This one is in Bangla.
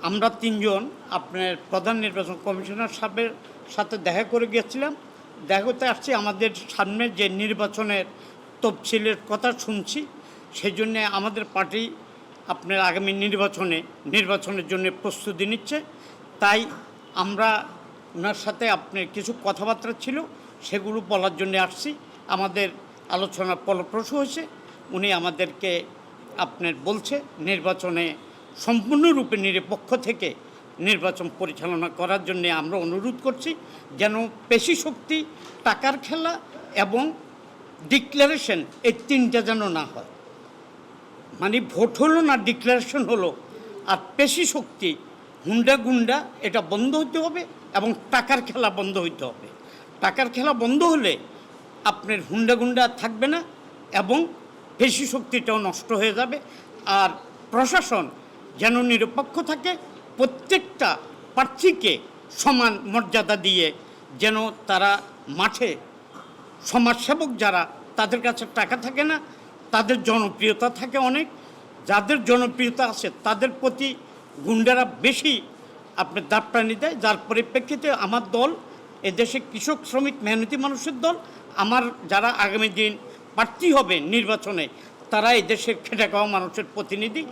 আমরা তিনজন আপনার প্রধান নির্বাচন কমিশনার সাহেবের সাথে দেখা করে গিয়েছিলাম। দেখা করতে আসছি, আমাদের সামনে যে নির্বাচনের তফসিলের কথা শুনছি, সেই জন্যে আমাদের পার্টি আপনার আগামী নির্বাচনের জন্য প্রস্তুতি নিচ্ছে। তাই আমরা ওনার সাথে আপনার কিছু কথাবার্তা ছিল, সেগুলো বলার জন্য আসছি। আমাদের আলোচনা ফলপ্রসূ হয়েছে। উনি আমাদেরকে আপনার বলছে নির্বাচনে সম্পূর্ণরূপে নিরপেক্ষ থেকে নির্বাচন পরিচালনা করার জন্য আমরা অনুরোধ করছি, যেন পেশি শক্তি, টাকার খেলা এবং ডিক্লারেশন এই তিনটা যেন না হয়। মানে ভোট হলো না, ডিক্লারেশন হলো, আর পেশি শক্তি, হুন্ডা গুন্ডা এটা বন্ধ হতে হবে এবং টাকার খেলা বন্ধ হইতে হবে। টাকার খেলা বন্ধ হলে আপনার হুন্ডা গুন্ডা থাকবে না এবং পেশি শক্তিটাও নষ্ট হয়ে যাবে। আর প্রশাসন যেন নিরপেক্ষ থাকে, প্রত্যেকটা প্রার্থীকে সমান মর্যাদা দিয়ে যেন তারা মাঠে, সমাজসেবক যারা, তাদের কাছে টাকা থাকে না, তাদের জনপ্রিয়তা থাকে অনেক। যাদের জনপ্রিয়তা আছে তাদের প্রতি গুন্ডারা বেশি আপনার দাপটানি দেয়, যার পরিপ্রেক্ষিতে আমার দল, এদেশে কৃষক শ্রমিক মেহনতি মানুষের দল, আমার যারা আগামী দিন প্রার্থী হবে নির্বাচনে, তারা এদেশের খেটে খাওয়া মানুষের প্রতিনিধি।